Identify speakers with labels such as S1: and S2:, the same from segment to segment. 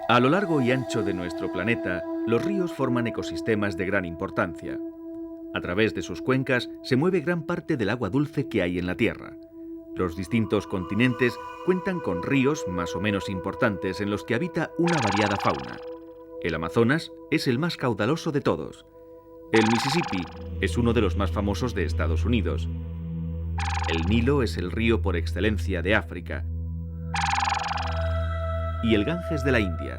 S1: A lo largo y ancho de nuestro planeta, los ríos forman ecosistemas de gran importancia. A través de sus cuencas se mueve gran parte del agua dulce que hay en la Tierra. Los distintos continentes cuentan con ríos más o menos importantes en los que habita una variada fauna. El Amazonas es el más caudaloso de todos. El Mississippi es uno de los más famosos de Estados Unidos. El Nilo es el río por excelencia de África. Y el Ganges de la India.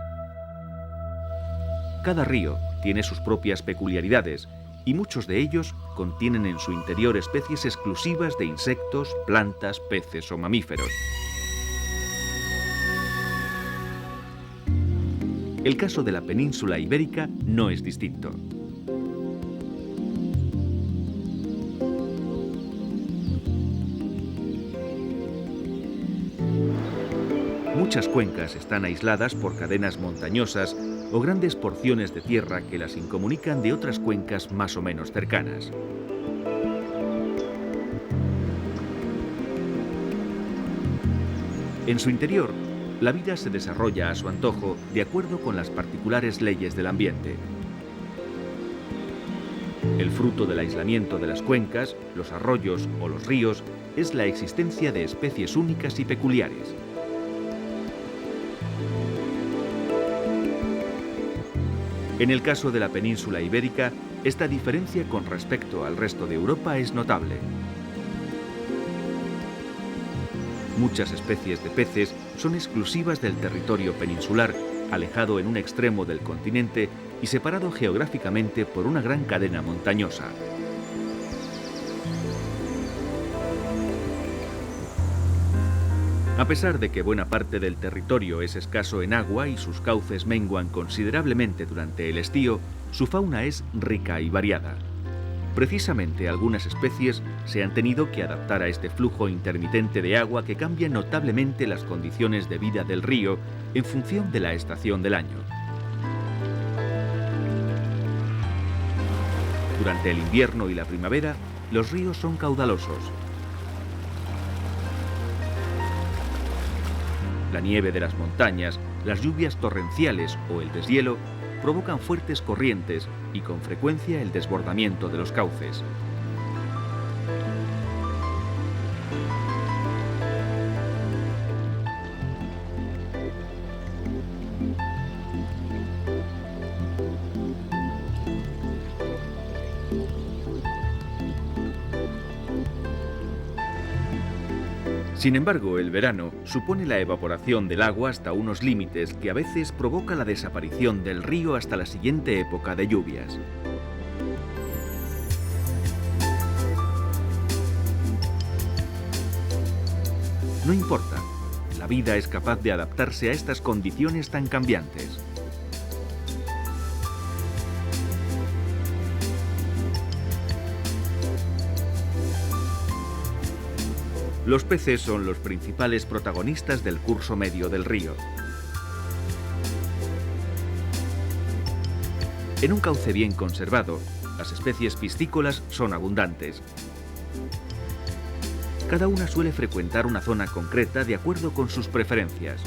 S1: Cada río tiene sus propias peculiaridades y muchos de ellos contienen en su interior especies exclusivas de insectos, plantas, peces o mamíferos. El caso de la península ibérica no es distinto. Muchas cuencas están aisladas por cadenas montañosas o grandes porciones de tierra que las incomunican de otras cuencas más o menos cercanas. En su interior, la vida se desarrolla a su antojo de acuerdo con las particulares leyes del ambiente. El fruto del aislamiento de las cuencas, los arroyos o los ríos es la existencia de especies únicas y peculiares. En el caso de la península ibérica, esta diferencia con respecto al resto de Europa es notable. Muchas especies de peces son exclusivas del territorio peninsular, alejado en un extremo del continente y separado geográficamente por una gran cadena montañosa. A pesar de que buena parte del territorio es escaso en agua y sus cauces menguan considerablemente durante el estío, su fauna es rica y variada. Precisamente algunas especies se han tenido que adaptar a este flujo intermitente de agua que cambia notablemente las condiciones de vida del río en función de la estación del año. Durante el invierno y la primavera, los ríos son caudalosos. La nieve de las montañas, las lluvias torrenciales o el deshielo provocan fuertes corrientes y con frecuencia el desbordamiento de los cauces. Sin embargo, el verano supone la evaporación del agua hasta unos límites que a veces provoca la desaparición del río hasta la siguiente época de lluvias. No importa, la vida es capaz de adaptarse a estas condiciones tan cambiantes. Los peces son los principales protagonistas del curso medio del río. En un cauce bien conservado, las especies piscícolas son abundantes. Cada una suele frecuentar una zona concreta de acuerdo con sus preferencias.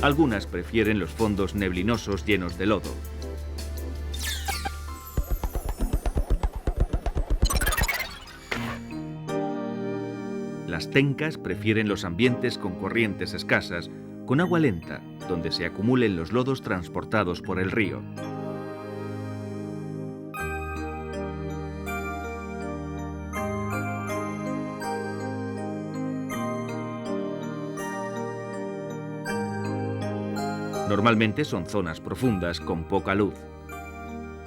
S1: Algunas prefieren los fondos neblinosos llenos de lodo. Las tencas prefieren los ambientes con corrientes escasas, con agua lenta, donde se acumulen los lodos transportados por el río. Normalmente son zonas profundas con poca luz.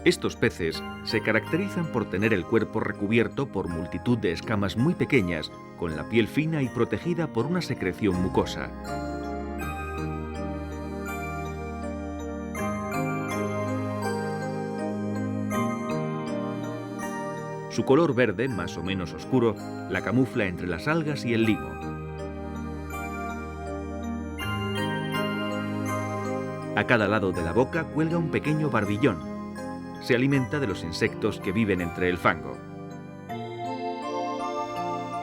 S1: Estos peces se caracterizan por tener el cuerpo recubierto por multitud de escamas muy pequeñas, con la piel fina y protegida por una secreción mucosa. Su color verde, más o menos oscuro, la camufla entre las algas y el limo. A cada lado de la boca cuelga un pequeño barbillón. Se alimenta de los insectos que viven entre el fango.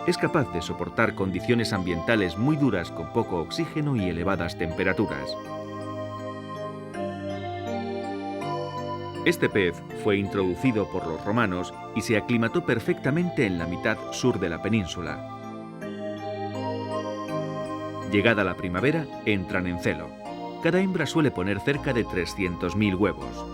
S1: Es capaz de soportar condiciones ambientales muy duras con poco oxígeno y elevadas temperaturas. Este pez fue introducido por los romanos y se aclimató perfectamente en la mitad sur de la península. Llegada la primavera, entran en celo. Cada hembra suele poner cerca de 300.000 huevos.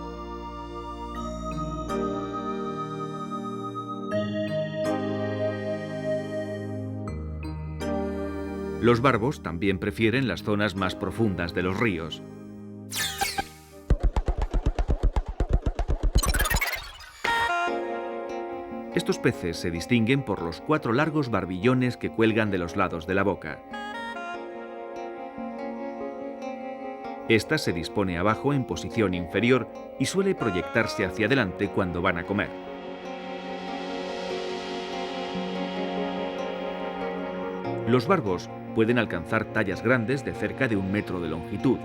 S1: Los barbos también prefieren las zonas más profundas de los ríos. Estos peces se distinguen por los 4 largos barbillones que cuelgan de los lados de la boca. Esta se dispone abajo en posición inferior y suele proyectarse hacia adelante cuando van a comer. Los barbos pueden alcanzar tallas grandes de cerca de 1 metro de longitud.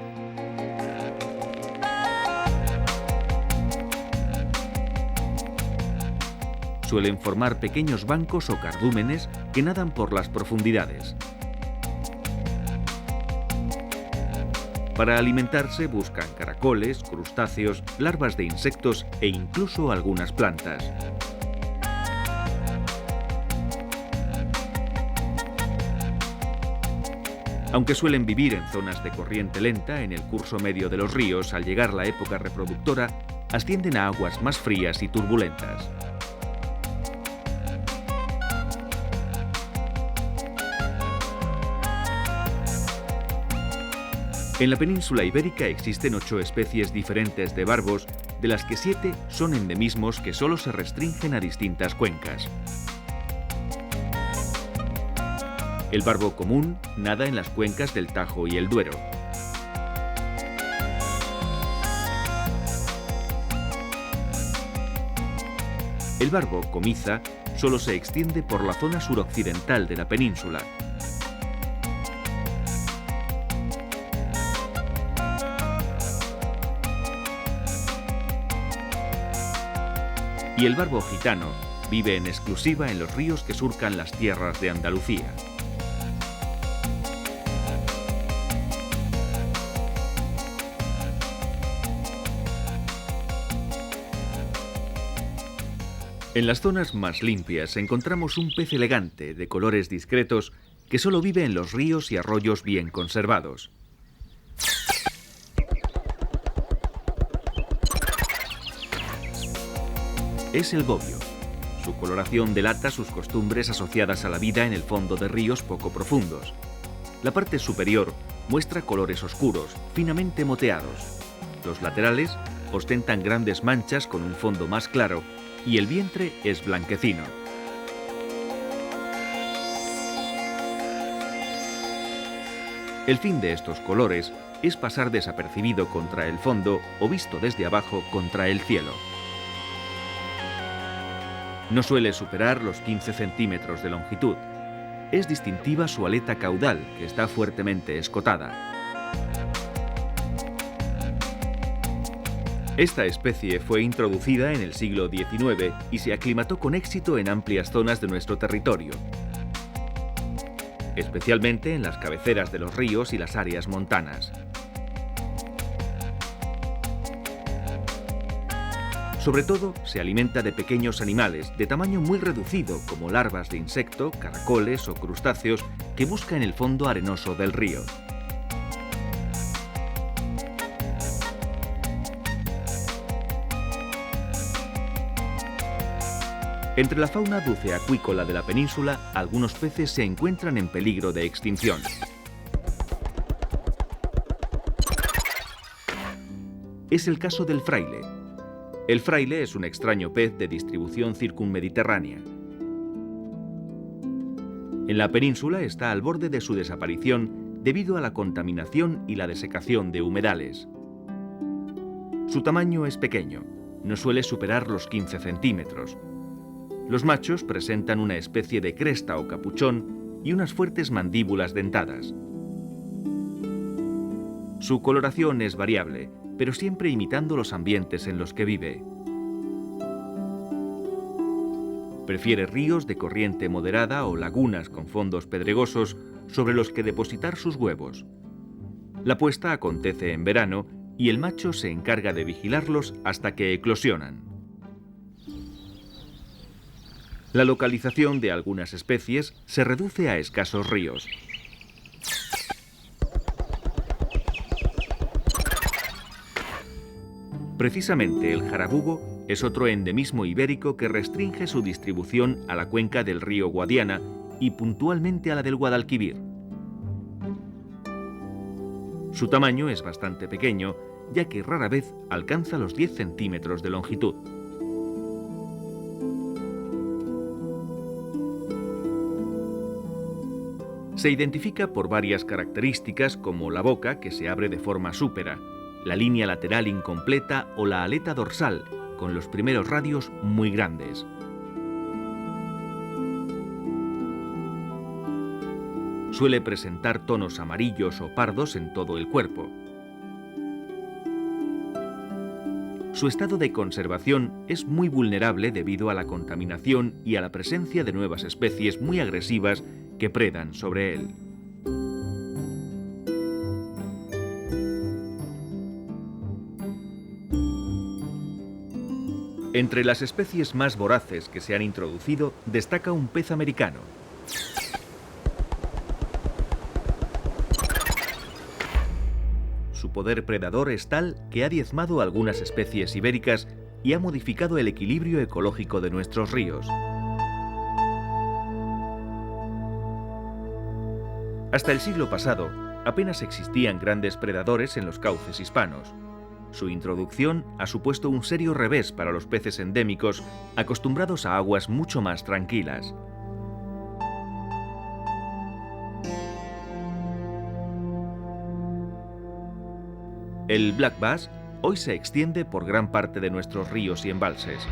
S1: Suelen formar pequeños bancos o cardúmenes que nadan por las profundidades. Para alimentarse buscan caracoles, crustáceos, larvas de insectos e incluso algunas plantas. Aunque suelen vivir en zonas de corriente lenta en el curso medio de los ríos, al llegar la época reproductora, ascienden a aguas más frías y turbulentas. En la península ibérica existen 8 especies diferentes de barbos, de las que 7 son endemismos que solo se restringen a distintas cuencas. El barbo común nada en las cuencas del Tajo y el Duero. El barbo comiza solo se extiende por la zona suroccidental de la península. Y el barbo gitano vive en exclusiva en los ríos que surcan las tierras de Andalucía. En las zonas más limpias encontramos un pez elegante de colores discretos que solo vive en los ríos y arroyos bien conservados. Es el gobio. Su coloración delata sus costumbres asociadas a la vida en el fondo de ríos poco profundos. La parte superior muestra colores oscuros, finamente moteados. Los laterales ostentan grandes manchas con un fondo más claro y el vientre es blanquecino. El fin de estos colores es pasar desapercibido contra el fondo o visto desde abajo contra el cielo. No suele superar los 15 centímetros de longitud. Es distintiva su aleta caudal, que está fuertemente escotada. Esta especie fue introducida en el siglo XIX y se aclimató con éxito en amplias zonas de nuestro territorio, especialmente en las cabeceras de los ríos y las áreas montanas. Sobre todo, se alimenta de pequeños animales de tamaño muy reducido, como larvas de insecto, caracoles o crustáceos que busca en el fondo arenoso del río. Entre la fauna dulceacuícola de la península, algunos peces se encuentran en peligro de extinción. Es el caso del fraile. El fraile es un extraño pez de distribución circunmediterránea. En la península está al borde de su desaparición debido a la contaminación y la desecación de humedales. Su tamaño es pequeño, no suele superar los 15 centímetros. Los machos presentan una especie de cresta o capuchón y unas fuertes mandíbulas dentadas. Su coloración es variable, pero siempre imitando los ambientes en los que vive. Prefiere ríos de corriente moderada o lagunas con fondos pedregosos sobre los que depositar sus huevos. La puesta acontece en verano y el macho se encarga de vigilarlos hasta que eclosionan. La localización de algunas especies se reduce a escasos ríos. Precisamente el jarabugo es otro endemismo ibérico que restringe su distribución a la cuenca del río Guadiana y puntualmente a la del Guadalquivir. Su tamaño es bastante pequeño, ya que rara vez alcanza los 10 centímetros de longitud. Se identifica por varias características como la boca, que se abre de forma súpera, la línea lateral incompleta o la aleta dorsal, con los primeros radios muy grandes. Suele presentar tonos amarillos o pardos en todo el cuerpo. Su estado de conservación es muy vulnerable debido a la contaminación y a la presencia de nuevas especies muy agresivas que predan sobre él. Entre las especies más voraces que se han introducido destaca un pez americano. Su poder predador es tal que ha diezmado algunas especies ibéricas y ha modificado el equilibrio ecológico de nuestros ríos. Hasta el siglo pasado, apenas existían grandes predadores en los cauces hispanos. Su introducción ha supuesto un serio revés para los peces endémicos, acostumbrados a aguas mucho más tranquilas. El black bass hoy se extiende por gran parte de nuestros ríos y embalses.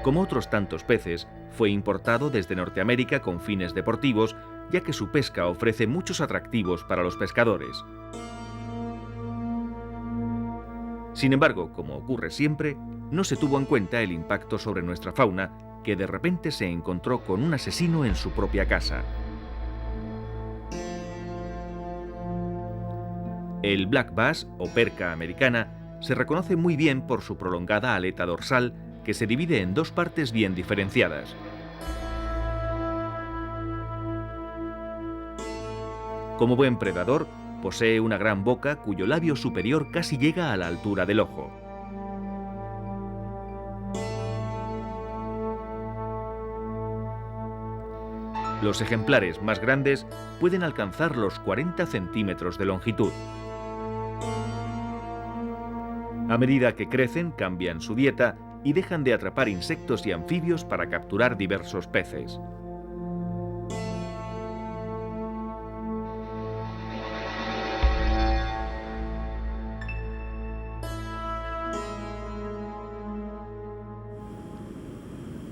S1: Como otros tantos peces, fue importado desde Norteamérica con fines deportivos, ya que su pesca ofrece muchos atractivos para los pescadores. Sin embargo, como ocurre siempre, no se tuvo en cuenta el impacto sobre nuestra fauna, que de repente se encontró con un asesino en su propia casa. El black bass, o perca americana, se reconoce muy bien por su prolongada aleta dorsal, que se divide en dos partes bien diferenciadas. Como buen predador, posee una gran boca cuyo labio superior casi llega a la altura del ojo. Los ejemplares más grandes pueden alcanzar los 40 centímetros de longitud. A medida que crecen, cambian su dieta y dejan de atrapar insectos y anfibios para capturar diversos peces.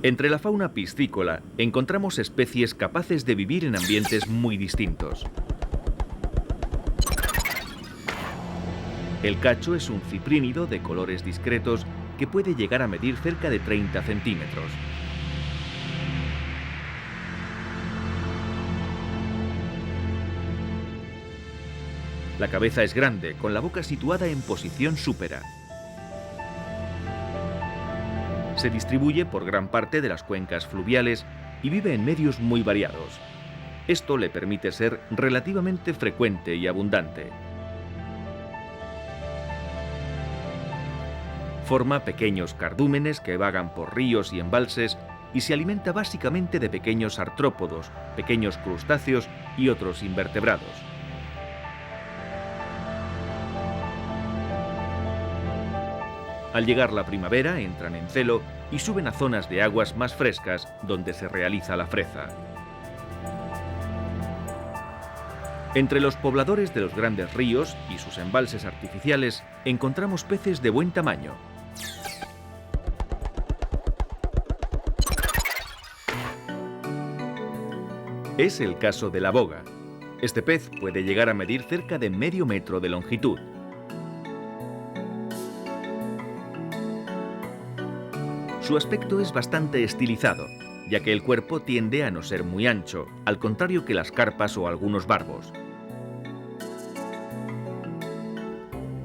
S1: Entre la fauna piscícola encontramos especies capaces de vivir en ambientes muy distintos. El cacho es un ciprínido de colores discretos que puede llegar a medir cerca de 30 centímetros. La cabeza es grande, con la boca situada en posición súpera. Se distribuye por gran parte de las cuencas fluviales y vive en medios muy variados. Esto le permite ser relativamente frecuente y abundante. Forma pequeños cardúmenes que vagan por ríos y embalses y se alimenta básicamente de pequeños artrópodos, pequeños crustáceos y otros invertebrados. Al llegar la primavera entran en celo y suben a zonas de aguas más frescas donde se realiza la freza. Entre los pobladores de los grandes ríos y sus embalses artificiales encontramos peces de buen tamaño. Es el caso de la boga. Este pez puede llegar a medir cerca de medio metro de longitud. Su aspecto es bastante estilizado, ya que el cuerpo tiende a no ser muy ancho, al contrario que las carpas o algunos barbos.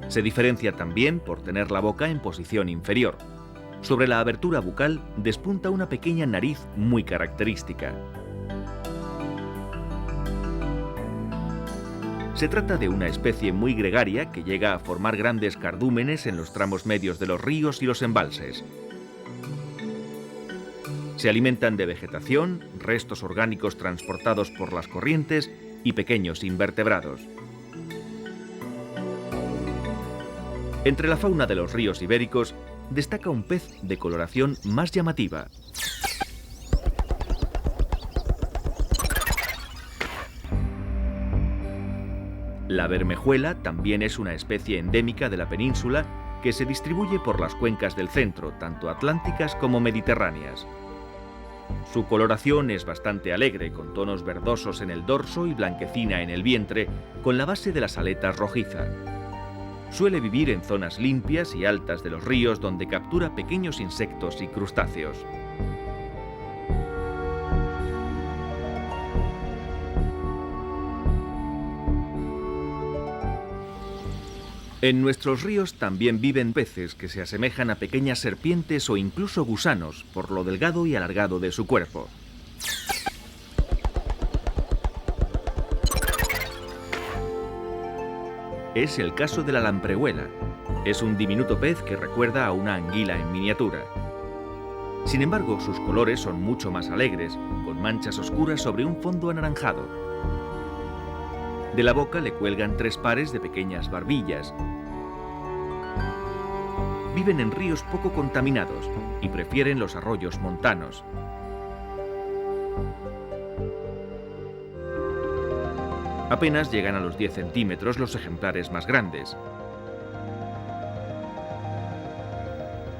S1: Se diferencia también por tener la boca en posición inferior. Sobre la abertura bucal despunta una pequeña nariz muy característica. Se trata de una especie muy gregaria que llega a formar grandes cardúmenes en los tramos medios de los ríos y los embalses. Se alimentan de vegetación, restos orgánicos transportados por las corrientes y pequeños invertebrados. Entre la fauna de los ríos ibéricos destaca un pez de coloración más llamativa. La bermejuela también es una especie endémica de la península que se distribuye por las cuencas del centro, tanto atlánticas como mediterráneas. Su coloración es bastante alegre, con tonos verdosos en el dorso y blanquecina en el vientre, con la base de las aletas rojiza. Suele vivir en zonas limpias y altas de los ríos donde captura pequeños insectos y crustáceos. En nuestros ríos también viven peces que se asemejan a pequeñas serpientes o incluso gusanos por lo delgado y alargado de su cuerpo. Es el caso de la lamprehuela. Es un diminuto pez que recuerda a una anguila en miniatura. Sin embargo, sus colores son mucho más alegres, con manchas oscuras sobre un fondo anaranjado. De la boca le cuelgan 3 pares de pequeñas barbillas. Viven en ríos poco contaminados y prefieren los arroyos montanos. Apenas llegan a los 10 centímetros los ejemplares más grandes.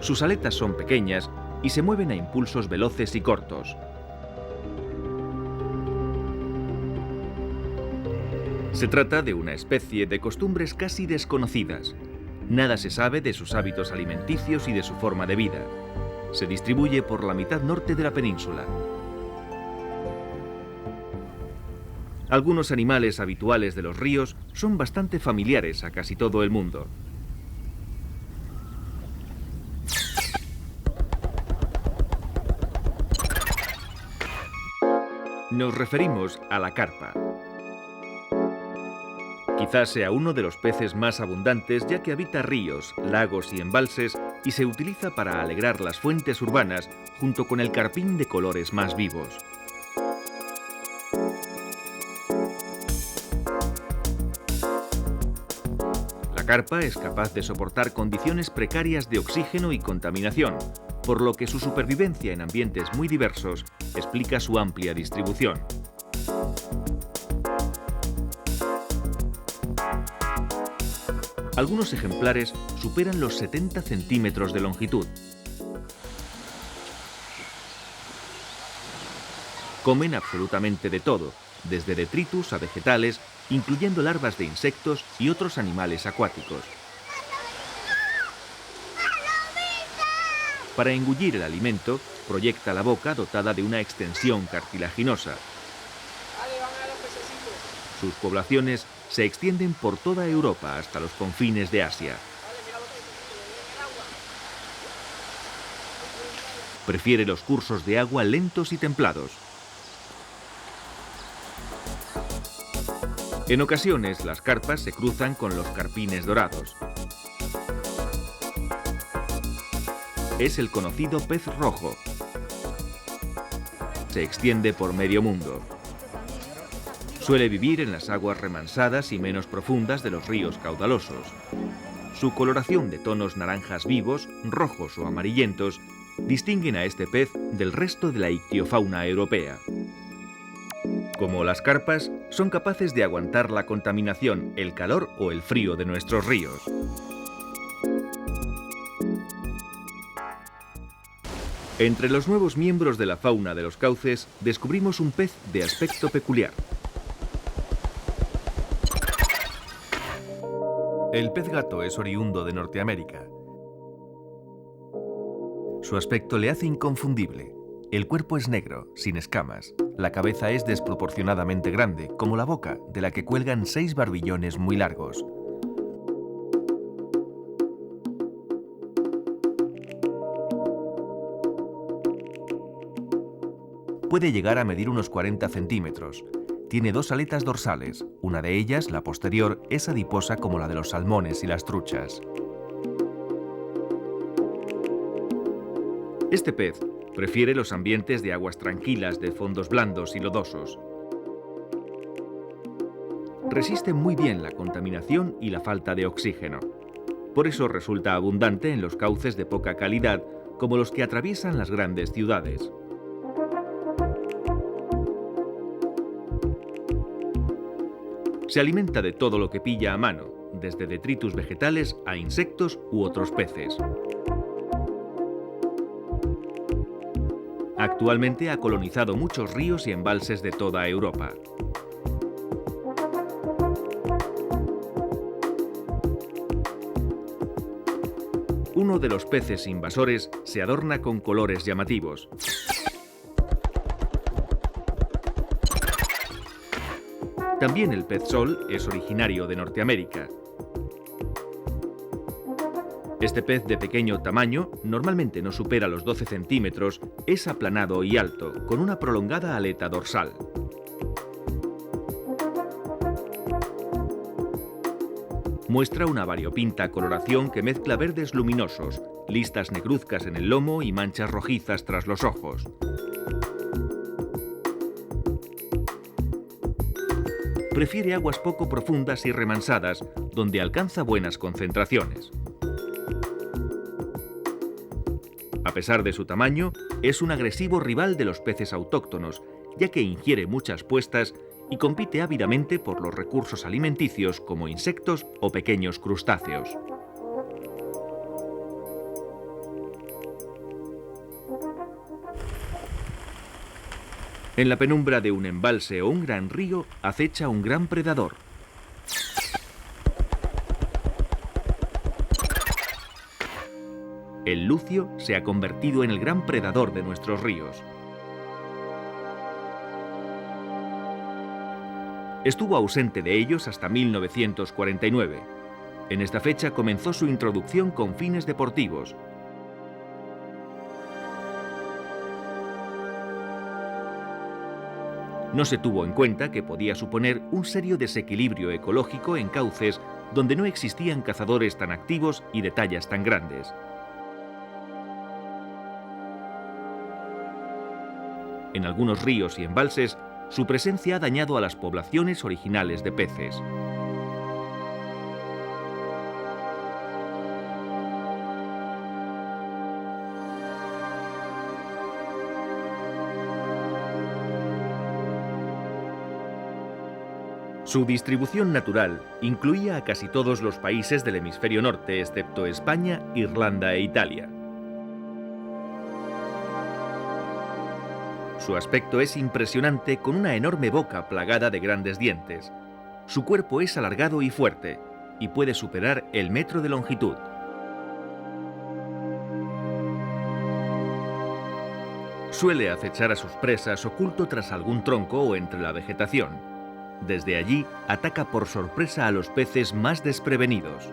S1: Sus aletas son pequeñas y se mueven a impulsos veloces y cortos. Se trata de una especie de costumbres casi desconocidas. Nada se sabe de sus hábitos alimenticios y de su forma de vida. Se distribuye por la mitad norte de la península. Algunos animales habituales de los ríos son bastante familiares a casi todo el mundo. Nos referimos a la carpa. Quizás sea uno de los peces más abundantes, ya que habita ríos, lagos y embalses y se utiliza para alegrar las fuentes urbanas junto con el carpín de colores más vivos. La carpa es capaz de soportar condiciones precarias de oxígeno y contaminación, por lo que su supervivencia en ambientes muy diversos explica su amplia distribución. Algunos ejemplares superan los 70 centímetros de longitud. Comen absolutamente de todo, desde detritus a vegetales, incluyendo larvas de insectos y otros animales acuáticos. Para engullir el alimento, proyecta la boca dotada de una extensión cartilaginosa. Sus poblaciones se extienden por toda Europa hasta los confines de Asia. Prefiere los cursos de agua lentos y templados. En ocasiones, las carpas se cruzan con los carpines dorados. Es el conocido pez rojo. Se extiende por medio mundo. Suele vivir en las aguas remansadas y menos profundas de los ríos caudalosos. Su coloración de tonos naranjas vivos, rojos o amarillentos distinguen a este pez del resto de la ictiofauna europea. Como las carpas, son capaces de aguantar la contaminación, el calor o el frío de nuestros ríos. Entre los nuevos miembros de la fauna de los cauces, descubrimos un pez de aspecto peculiar. El pez gato es oriundo de Norteamérica. Su aspecto le hace inconfundible. El cuerpo es negro, sin escamas. La cabeza es desproporcionadamente grande, como la boca, de la que cuelgan 6 barbillones muy largos. Puede llegar a medir unos 40 centímetros. Tiene 2 aletas dorsales. Una de ellas, la posterior, es adiposa como la de los salmones y las truchas. Este pez prefiere los ambientes de aguas tranquilas, de fondos blandos y lodosos. Resiste muy bien la contaminación y la falta de oxígeno. Por eso resulta abundante en los cauces de poca calidad, como los que atraviesan las grandes ciudades. Se alimenta de todo lo que pilla a mano, desde detritus vegetales a insectos u otros peces. Actualmente ha colonizado muchos ríos y embalses de toda Europa. Uno de los peces invasores se adorna con colores llamativos. También el pez sol es originario de Norteamérica. Este pez de pequeño tamaño, normalmente no supera los 12 centímetros, es aplanado y alto, con una prolongada aleta dorsal. Muestra una variopinta coloración que mezcla verdes luminosos, listas negruzcas en el lomo y manchas rojizas tras los ojos. Prefiere aguas poco profundas y remansadas, donde alcanza buenas concentraciones. A pesar de su tamaño, es un agresivo rival de los peces autóctonos, ya que ingiere muchas puestas y compite ávidamente por los recursos alimenticios como insectos o pequeños crustáceos. En la penumbra de un embalse o un gran río acecha un gran predador. El lucio se ha convertido en el gran predador de nuestros ríos. Estuvo ausente de ellos hasta 1949. En esta fecha comenzó su introducción con fines deportivos. No se tuvo en cuenta que podía suponer un serio desequilibrio ecológico en cauces donde no existían cazadores tan activos y de tallas tan grandes. En algunos ríos y embalses, su presencia ha dañado a las poblaciones originales de peces. Su distribución natural incluía a casi todos los países del hemisferio norte, excepto España, Irlanda e Italia. Su aspecto es impresionante, con una enorme boca plagada de grandes dientes. Su cuerpo es alargado y fuerte, y puede superar el metro de longitud. Suele acechar a sus presas oculto tras algún tronco o entre la vegetación. Desde allí, ataca por sorpresa a los peces más desprevenidos.